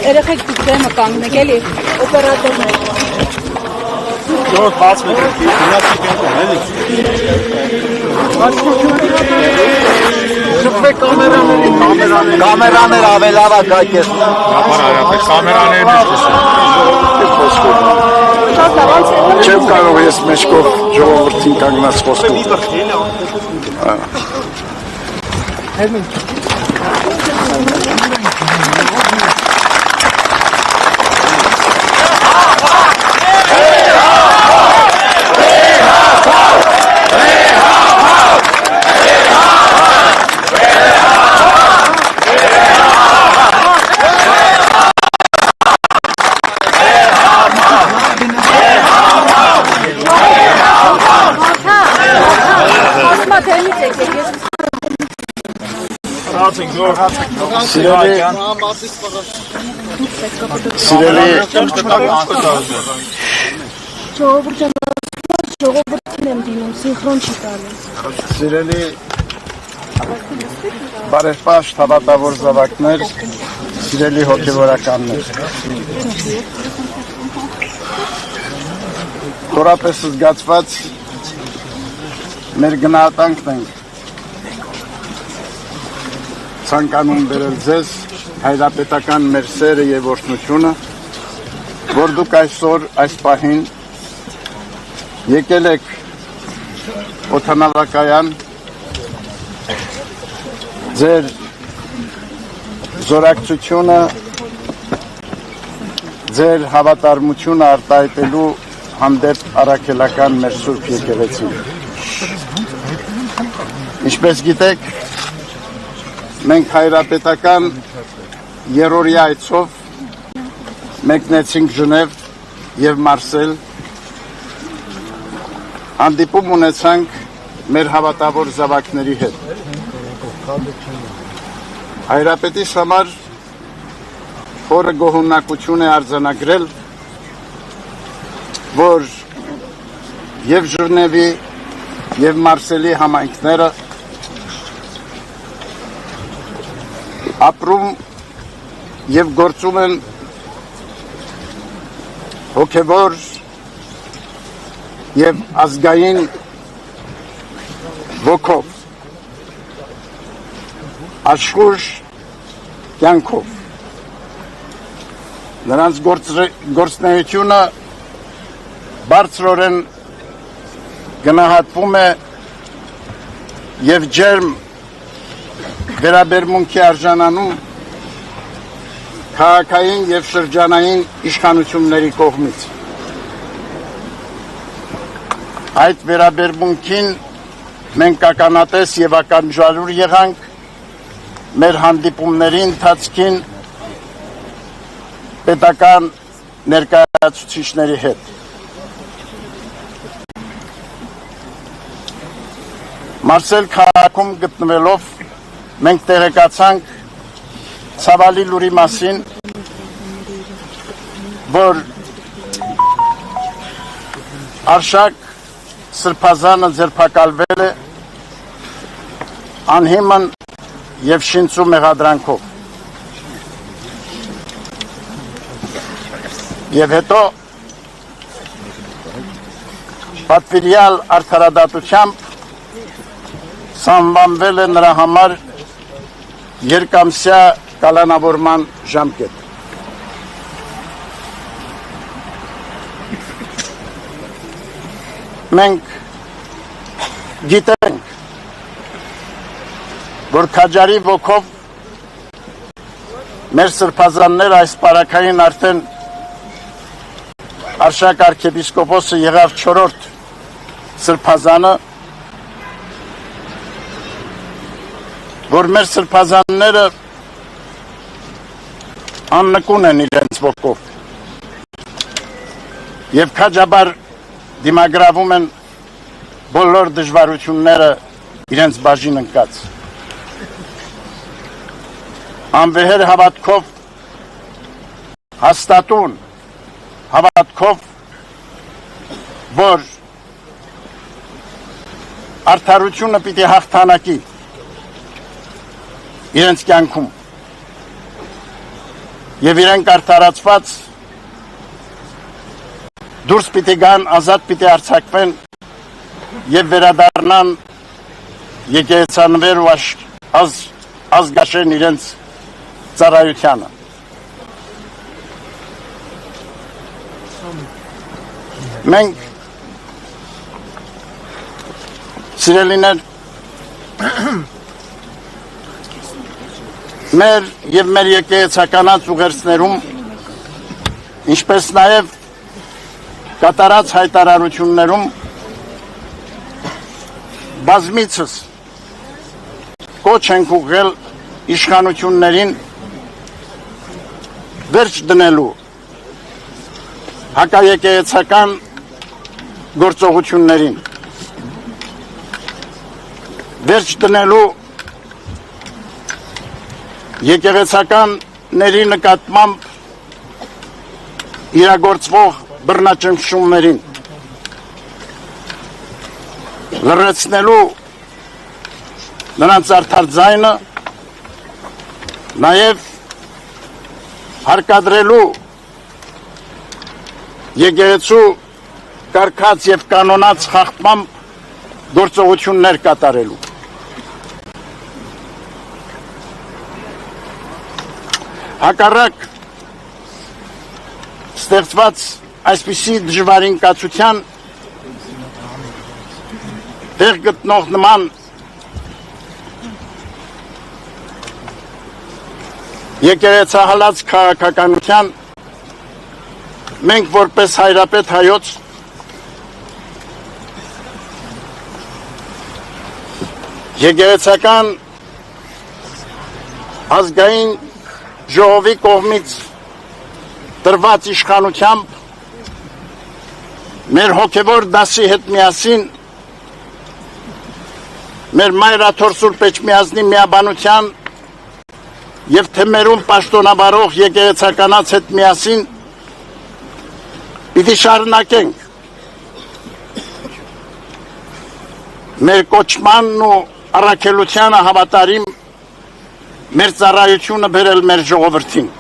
Երեխեք դուք դեմը կանգնեք էլի օպերատորներ Դուրս բաց մեկ գնացի կենտրոն էլի Շփվեք կամերաներ ավելավա գայքես կամերաներն Չեմ կարող ես մեջքով ժողովրդին կանգնած խոսքով Սիրելի ժողովրդին եմ դինում, սինխրոն չի տալիս Սիրելի բարեպաշտ հավատավոր զավակներ, սիրելի հոգևորականներ Խորապես զգացված մեր գնահատանքն ենք ցանկանում բերել ձեզ հայրապետական մեր սերը եւ օրհնությունը, որ դուք այսօր այս պահին եկել եք օդանավակայան ձեր զորակցությունը, ձեր հավատարմությունը արտահայտելու հանդեպ առաքելական մեր Սուրբ եկեղեցին։ Ինչպես գիտեք, մենք հայրապետական երրորդյա այցով մեկնեցինք Ժնև եւ Մարսել, հանդիպում ունեցանք մեր հավատավոր զավակների հետ։ Հայրապետիս համար խորը գոհունակություն է արձանագրել, որ եւ Ժնևի եւ Մարսելի համայնքները ապրում եւ գործում են հոգեվոր եւ ազգային ոգով աշխուժ կյանքով նրանց գործունեությունը բարձրորեն գնահատվում է եւ ջերմ վերաբերմունքի արժանանում քաղաքային եւ շրջանային իշխանությունների կողմից։ Այդ վերաբերմունքին մենք ականատես եւ ականջալուր եղանք մեր հանդիպումների ընթացքին պետական ներկայացուցիչների հետ։ Մարսել քաղաքում գտնվելով մենք տեղեկացանք ցավալի լուրի մասին, որ Արշակ Սրբազանը ձերբակալվել է անհիմն եւ շինծու մեղադրանքով։ Եվ հետո պատվիրյալ արդարադատությամբ սանվանվել է նրա համար երկամսյա կալանավորման ժամկետ։ Մենք գիտենք, որ քաջարի ոգով մեր սրբազանները այս պարակային արդեն Արշակ արքեպիսկոպոսը եղավ 4-րդ սրբազանը, որ մեր սրբազանները աննկուն են իրենց ոգով եւ քաջաբար դիմագրավում են բոլոր դժվարությունները իրենց բաժին ընկած։ Անվեհեր հավատքով, հաստատուն հավատքով, որ արդարությունը պիտի հաղթանակի իրենց կյանքում եւ իրենք արդարացված դուրս պիտի գան, ազատ պիտի արձակվեն եւ վերադառնան եկեղեցանվեր ու ազգաշեն իրենց ծառայությանը։ Մենք սիրելիներ մեր եւ մեր եկեղեցականած ուղերձներում ինչպես նաեւ կատարած հայտարարություններում բազմիցս կոչ ենք ուղղել իշխանություններին վերջ դնելու հակաեկեղեցական գործողություններին, վերջ դնելու եկեղեցականների նկատմամբ իրագործվող բռնաճնշումներին, լռեցնելու նրանց արդար ձայնը, նաև հարկադրելու եկեղեցու կարգած եւ կանոնած խախտմամբ գործողություններ կատարելու։ Հակառակ ստեղծված այսպիսի դժվարին կացության տեղ գտնող նման եկեղեցահալած քաղաքականության մենք որպես հայրապետ հայոց եկեղեցական ազգային ժողովի կողմից տրված իշխանությամբ մեր հոգևոր դասի հետ միասին մեր մայրաթոր Սուրբ Էջմիածնի միաբանության եւ թեմերում պաշտոնաբարող եկեղեցականաց հետ միասին պիտի շարունակենք մեր կոչմանն ու առաքելությանը հավատարիմ մեր ծառայությունը բերել մեր ժողովրդին։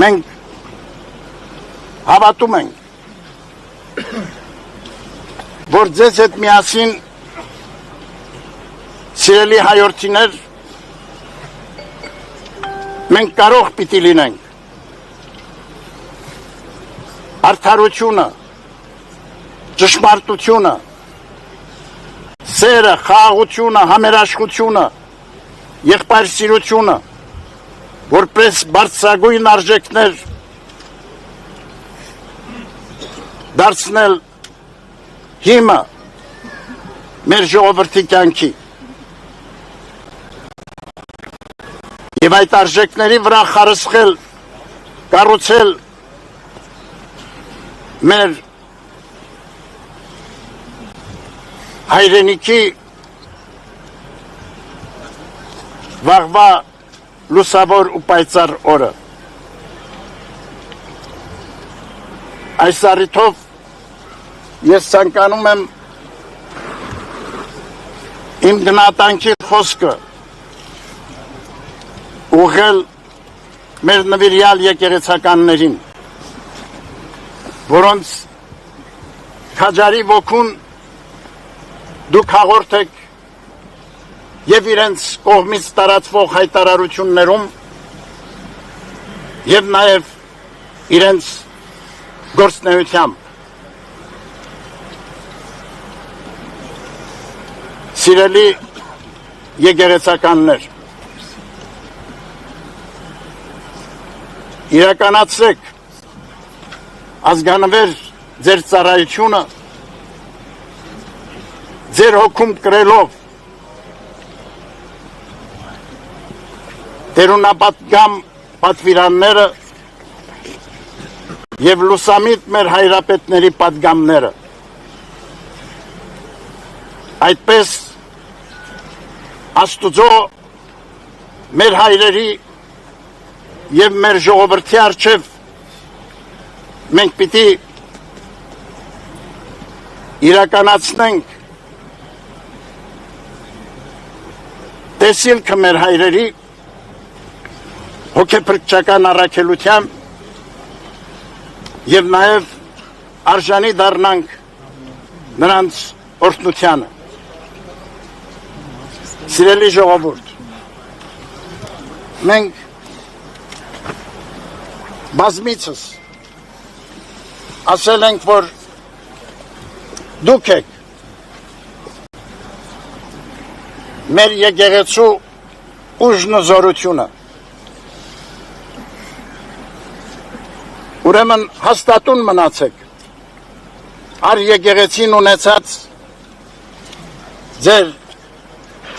Մենք հավատում ենք, որ ձեզ հետ միասին սիրելի հայորդիներ մենք կարող պիտի լինենք արդարությունը, ճշմարտությունը, սերը, խաղաղությունը, համերաշխությունը, եղբայրսիրությունը, որպես բարձրագույն արժեքներ դարձնել հիմը մեր ժողովրդի կյանքի եւ այդ արժեքների վրա խարսխել, կառուցել մեր հայրենիքի վաղվա լուսավոր ու պայծառ օրը։ Այս առիթով ես ցանկանում եմ իմ գնահատանքի խոսքը ուղղել մեր նվիրյալ եկեղեցականներին, որոնց քաջարի ոգուն դուք հաղորդ եք եւ իրենց կողմից տարածվող հայտարարություններում եւ նաեւ իրենց գործնեությամբ։ Սիրելի եկեղեցականներ, իրականացրեք ազգանվեր ձեր ծառայությունը ձեր հոգում կրելով տերունապատգամ պատվիրանները եւ լուսամիտ մեր հայրապետների պատգամները։ Այդպես Աստուծո մեր հայրերի եւ մեր ժողովրդի առջև մենք պիտի իրականացնենք տեսիլքը մեր հայրերի հոգեփրկչական առաքելությամբ եւ նաեւ արժանի դառնանք նրանց օրհնությանը։ Սիրելի ժողովուրդ, մենք բազմիցս ասել ենք, որ դուք եք մեր եկեղեցու ուժն ու զորությունը։ Ուրեմն հաստատուն մնացեք առ եկեղեցին ունեցած ձեր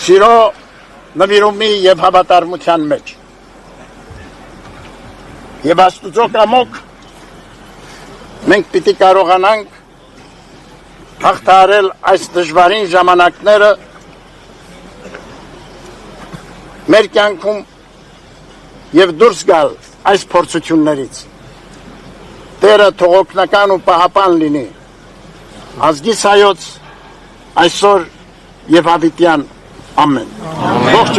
սիրո, նվիրումի եւ հավատարմության մեջ։ Եվ Աստուծո կամոք մենք պիտի կարողանանք հաղթահարել այս դժվարին ժամանակները մեր կյանքում եւ դուրս գալ այս փորձություններից։ Տերը թող օգնական ու պահապան լինի ազգիս հայոց այսօր եւ հավիտյան ամեն։ Ողջ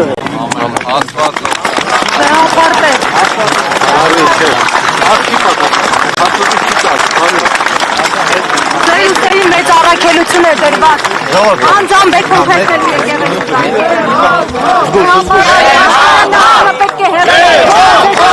Ձեր մեծ առաքելություն է դրված։ Անձամբ եք փոխել եկեղեցին։ Պետք է հեռանալ։